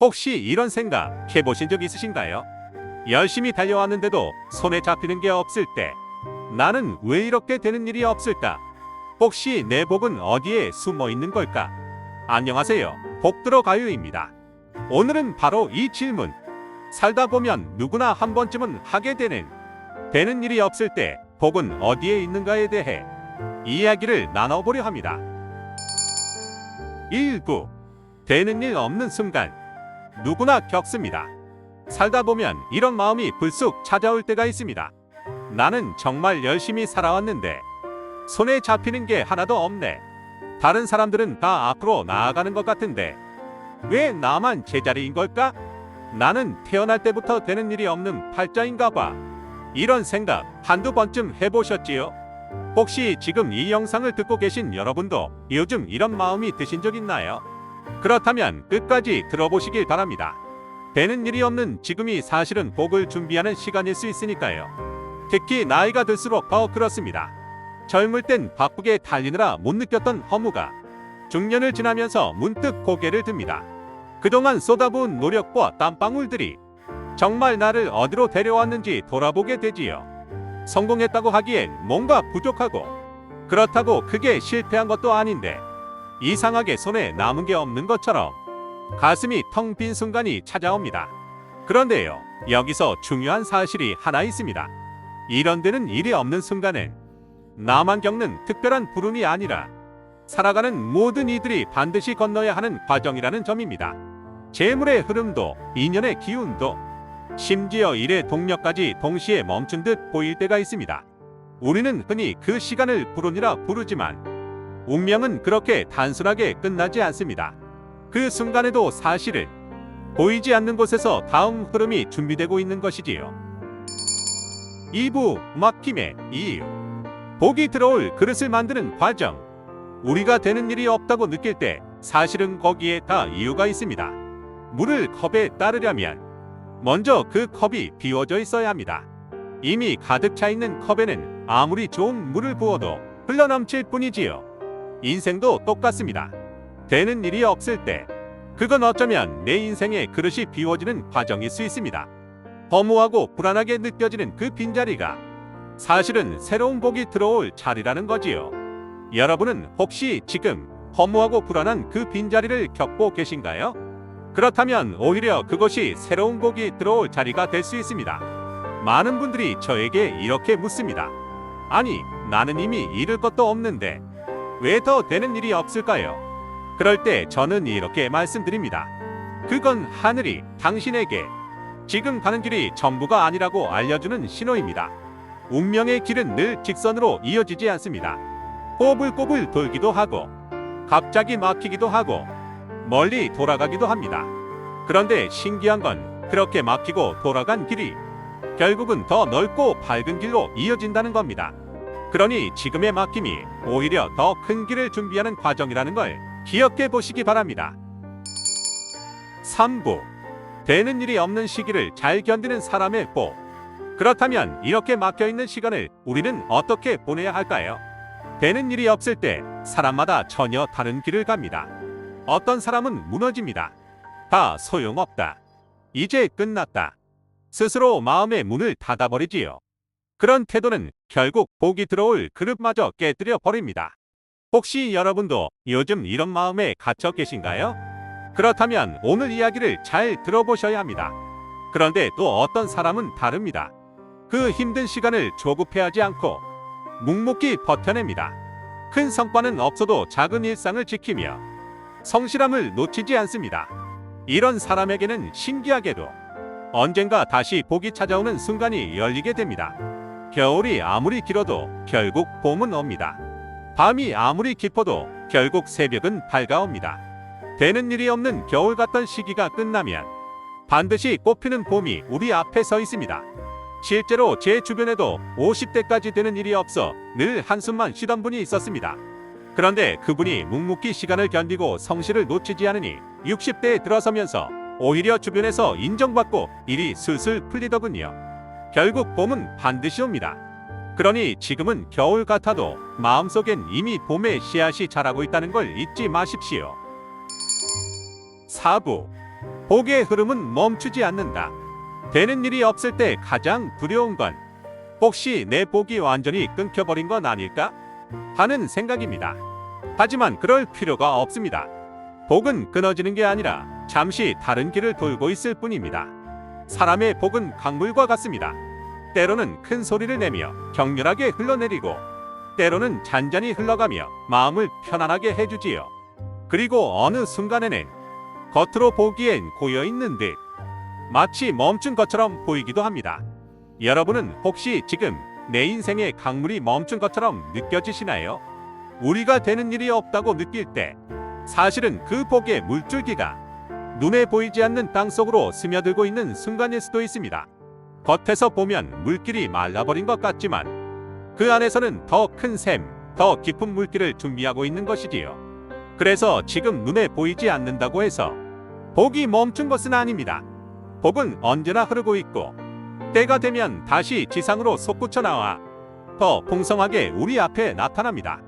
혹시 이런 생각 해보신 적 있으신가요? 열심히 달려왔는데도 손에 잡히는 게 없을 때 나는 왜 이렇게 되는 일이 없을까? 혹시 내 복은 어디에 숨어 있는 걸까? 안녕하세요. 복들어 가요입니다. 오늘은 바로 이 질문, 살다 보면 누구나 한 번쯤은 하게 되는 일이 없을 때 복은 어디에 있는가에 대해 이야기를 나눠보려 합니다. 1부, 되는 일 없는 순간. 누구나 겪습니다. 살다 보면 이런 마음이 불쑥 찾아올 때가 있습니다. 나는 정말 열심히 살아왔는데 손에 잡히는 게 하나도 없네. 다른 사람들은 다 앞으로 나아가는 것 같은데 왜 나만 제자리인 걸까? 나는 태어날 때부터 되는 일이 없는 팔자인가 봐. 이런 생각 한두 번쯤 해보셨지요? 혹시 지금 이 영상을 듣고 계신 여러분도 요즘 이런 마음이 드신 적 있나요? 그렇다면 끝까지 들어보시길 바랍니다. 되는 일이 없는 지금이 사실은 복을 준비하는 시간일 수 있으니까요. 특히 나이가 들수록 더 그렇습니다. 젊을 땐 바쁘게 달리느라 못 느꼈던 허무가 중년을 지나면서 문득 고개를 듭니다. 그동안 쏟아부은 노력과 땀방울들이 정말 나를 어디로 데려왔는지 돌아보게 되지요. 성공했다고 하기엔 뭔가 부족하고, 그렇다고 크게 실패한 것도 아닌데 이상하게 손에 남은 게 없는 것처럼 가슴이 텅 빈 순간이 찾아옵니다. 그런데요, 여기서 중요한 사실이 하나 있습니다. 이런 데는 일이 없는 순간엔 나만 겪는 특별한 불운이 아니라 살아가는 모든 이들이 반드시 건너야 하는 과정이라는 점입니다. 재물의 흐름도, 인연의 기운도, 심지어 일의 동력까지 동시에 멈춘 듯 보일 때가 있습니다. 우리는 흔히 그 시간을 불운이라 부르지만 운명은 그렇게 단순하게 끝나지 않습니다. 그 순간에도 사실은 보이지 않는 곳에서 다음 흐름이 준비되고 있는 것이지요. 2부, 막힘의 이유. 복이 들어올 그릇을 만드는 과정. 우리가 되는 일이 없다고 느낄 때 사실은 거기에 다 이유가 있습니다. 물을 컵에 따르려면 먼저 그 컵이 비워져 있어야 합니다. 이미 가득 차 있는 컵에는 아무리 좋은 물을 부어도 흘러넘칠 뿐이지요. 인생도 똑같습니다. 되는 일이 없을 때 그건 어쩌면 내 인생의 그릇이 비워지는 과정일 수 있습니다. 허무하고 불안하게 느껴지는 그 빈자리가 사실은 새로운 복이 들어올 자리라는 거지요. 여러분은 혹시 지금 허무하고 불안한 그 빈자리를 겪고 계신가요? 그렇다면 오히려 그것이 새로운 복이 들어올 자리가 될 수 있습니다. 많은 분들이 저에게 이렇게 묻습니다. 아니, 나는 이미 잃을 것도 없는데 왜 더 되는 일이 없을까요? 그럴 때 저는 이렇게 말씀드립니다. 그건 하늘이 당신에게 지금 가는 길이 전부가 아니라고 알려주는 신호입니다. 운명의 길은 늘 직선으로 이어지지 않습니다. 꼬불꼬불 돌기도 하고 갑자기 막히기도 하고 멀리 돌아가기도 합니다. 그런데 신기한 건 그렇게 막히고 돌아간 길이 결국은 더 넓고 밝은 길로 이어진다는 겁니다. 그러니 지금의 막힘이 오히려 더 큰 길을 준비하는 과정이라는 걸 기억해 보시기 바랍니다. 3부, 되는 일이 없는 시기를 잘 견디는 사람의 복. 그렇다면 이렇게 막혀있는 시간을 우리는 어떻게 보내야 할까요? 되는 일이 없을 때 사람마다 전혀 다른 길을 갑니다. 어떤 사람은 무너집니다. 다 소용없다. 이제 끝났다. 스스로 마음의 문을 닫아버리지요. 그런 태도는 결국 복이 들어올 그릇마저 깨뜨려 버립니다. 혹시 여러분도 요즘 이런 마음에 갇혀 계신가요? 그렇다면 오늘 이야기를 잘 들어보셔야 합니다. 그런데 또 어떤 사람은 다릅니다. 그 힘든 시간을 조급해하지 않고 묵묵히 버텨냅니다. 큰 성과는 없어도 작은 일상을 지키며 성실함을 놓치지 않습니다. 이런 사람에게는 신기하게도 언젠가 다시 복이 찾아오는 순간이 열리게 됩니다. 겨울이 아무리 길어도 결국 봄은 옵니다. 밤이 아무리 깊어도 결국 새벽은 밝아옵니다. 되는 일이 없는 겨울 같던 시기가 끝나면 반드시 꽃피는 봄이 우리 앞에 서 있습니다. 실제로 제 주변에도 50대까지 되는 일이 없어 늘 한숨만 쉬던 분이 있었습니다. 그런데 그분이 묵묵히 시간을 견디고 성실을 놓치지 않으니 60대에 들어서면서 오히려 주변에서 인정받고 일이 술술 풀리더군요. 결국 봄은 반드시 옵니다. 그러니 지금은 겨울 같아도 마음속엔 이미 봄의 씨앗이 자라고 있다는 걸 잊지 마십시오. 4부, 복의 흐름은 멈추지 않는다. 되는 일이 없을 때 가장 두려운 건 혹시 내 복이 완전히 끊겨버린 건 아닐까 하는 생각입니다. 하지만 그럴 필요가 없습니다. 복은 끊어지는 게 아니라 잠시 다른 길을 돌고 있을 뿐입니다. 사람의 복은 강물과 같습니다. 때로는 큰 소리를 내며 격렬하게 흘러내리고 때로는 잔잔히 흘러가며 마음을 편안하게 해주지요. 그리고 어느 순간에는 겉으로 보기엔 고여있는 듯 마치 멈춘 것처럼 보이기도 합니다. 여러분은 혹시 지금 내 인생의 강물이 멈춘 것처럼 느껴지시나요? 우리가 되는 일이 없다고 느낄 때 사실은 그 복의 물줄기가 눈에 보이지 않는 땅속으로 스며들고 있는 순간일 수도 있습니다. 겉에서 보면 물길이 말라버린 것 같지만 그 안에서는 더 큰 샘, 더 깊은 물길을 준비하고 있는 것이지요. 그래서 지금 눈에 보이지 않는다고 해서 복이 멈춘 것은 아닙니다. 복은 언제나 흐르고 있고 때가 되면 다시 지상으로 솟구쳐 나와 더 풍성하게 우리 앞에 나타납니다.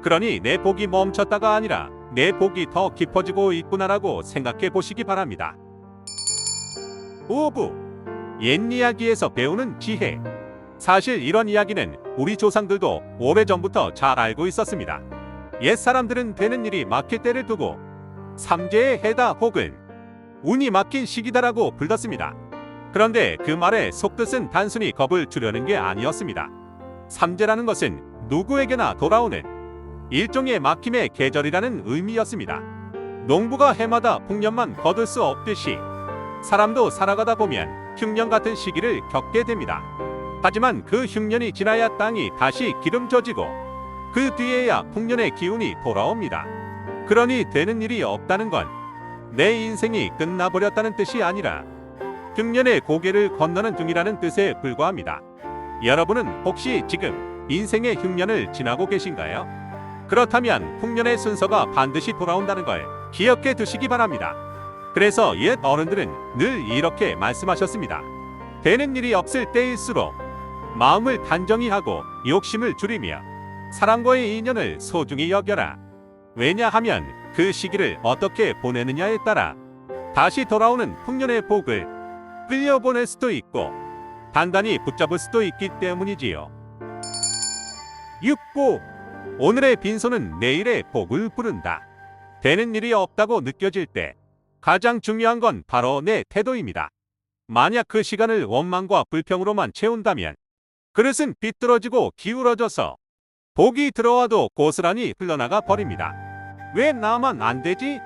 그러니 내 복이 멈췄다가 아니라 내 복이 더 깊어지고 있구나라고 생각해 보시기 바랍니다. 5부 옛 이야기에서 배우는 지혜. 사실 이런 이야기는 우리 조상들도 오래전부터 잘 알고 있었습니다. 옛 사람들은 되는 일이 막힐 때를 두고 삼재의 해다 혹은 운이 막힌 시기다라고 불렀습니다. 그런데 그 말의 속뜻은 단순히 겁을 주려는 게 아니었습니다. 삼재라는 것은 누구에게나 돌아오는 일종의 막힘의 계절이라는 의미였습니다. 농부가 해마다 풍년만 거둘 수 없듯이 사람도 살아가다 보면 흉년 같은 시기를 겪게 됩니다. 하지만 그 흉년이 지나야 땅이 다시 기름져지고 그 뒤에야 풍년의 기운이 돌아옵니다. 그러니 되는 일이 없다는 건 내 인생이 끝나버렸다는 뜻이 아니라 흉년의 고개를 건너는 중이라는 뜻에 불과합니다. 여러분은 혹시 지금 인생의 흉년을 지나고 계신가요? 그렇다면 풍년의 순서가 반드시 돌아온다는 걸 기억해 두시기 바랍니다. 그래서 옛 어른들은 늘 이렇게 말씀하셨습니다. 되는 일이 없을 때일수록 마음을 단정히 하고 욕심을 줄이며 사람과의 인연을 소중히 여겨라. 왜냐하면 그 시기를 어떻게 보내느냐에 따라 다시 돌아오는 풍년의 복을 끌려보낼 수도 있고 단단히 붙잡을 수도 있기 때문이지요. 6부 오늘의 빈손은 내일의 복을 부른다. 되는 일이 없다고 느껴질 때 가장 중요한 건 바로 내 태도입니다. 만약 그 시간을 원망과 불평으로만 채운다면 그릇은 비뚤어지고 기울어져서 복이 들어와도 고스란히 흘러나가 버립니다. 왜 나만 안 되지?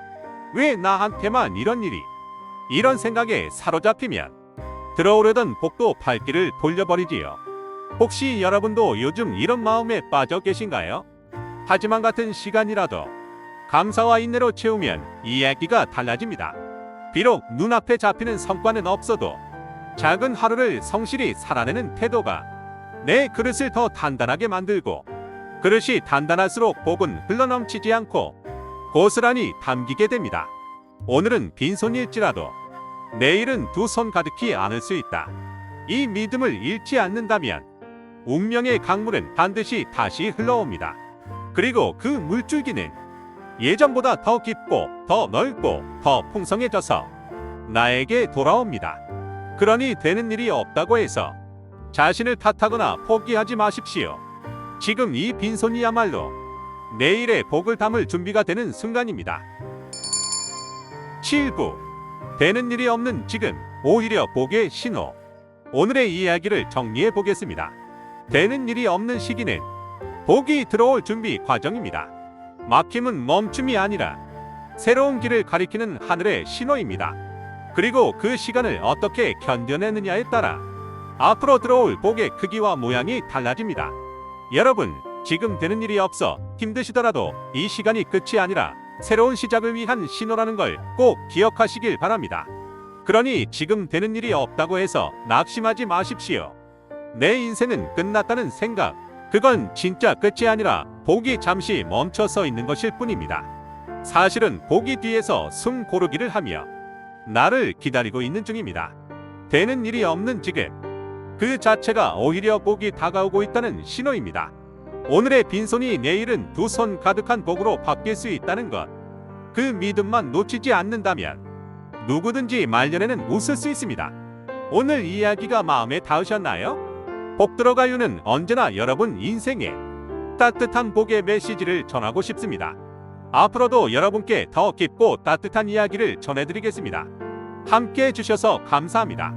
왜 나한테만 이런 일이? 이런 생각에 사로잡히면 들어오려던 복도 발길을 돌려버리지요. 혹시 여러분도 요즘 이런 마음에 빠져 계신가요? 하지만 같은 시간이라도 감사와 인내로 채우면 이야기가 달라집니다. 비록 눈앞에 잡히는 성과는 없어도 작은 하루를 성실히 살아내는 태도가 내 그릇을 더 단단하게 만들고 그릇이 단단할수록 복은 흘러넘치지 않고 고스란히 담기게 됩니다. 오늘은 빈손일지라도 내일은 두 손 가득히 안을 수 있다. 이 믿음을 잃지 않는다면 운명의 강물은 반드시 다시 흘러옵니다. 그리고 그 물줄기는 예전보다 더 깊고 더 넓고 더 풍성해져서 나에게 돌아옵니다. 그러니 되는 일이 없다고 해서 자신을 탓하거나 포기하지 마십시오. 지금 이 빈손이야말로 내일의 복을 담을 준비가 되는 순간입니다. 7부 되는 일이 없는 지금 오히려 복의 신호. 오늘의 이야기를 정리해 보겠습니다. 되는 일이 없는 시기는 복이 들어올 준비 과정입니다. 막힘은 멈춤이 아니라 새로운 길을 가리키는 하늘의 신호입니다. 그리고 그 시간을 어떻게 견뎌내느냐에 따라 앞으로 들어올 복의 크기와 모양이 달라집니다. 여러분, 지금 되는 일이 없어 힘드시더라도 이 시간이 끝이 아니라 새로운 시작을 위한 신호라는 걸 꼭 기억하시길 바랍니다. 그러니 지금 되는 일이 없다고 해서 낙심하지 마십시오. 내 인생은 끝났다는 생각, 그건 진짜 끝이 아니라 복이 잠시 멈춰서 있는 것일 뿐입니다. 사실은 복이 뒤에서 숨 고르기를 하며 나를 기다리고 있는 중입니다. 되는 일이 없는 지금, 그 자체가 오히려 복이 다가오고 있다는 신호입니다. 오늘의 빈손이 내일은 두 손 가득한 복으로 바뀔 수 있다는 것, 그 믿음만 놓치지 않는다면 누구든지 말년에는 웃을 수 있습니다. 오늘 이야기가 마음에 닿으셨나요? 복 들어가요는 언제나 여러분 인생에 따뜻한 복의 메시지를 전하고 싶습니다. 앞으로도 여러분께 더 깊고 따뜻한 이야기를 전해드리겠습니다. 함께 해주셔서 감사합니다.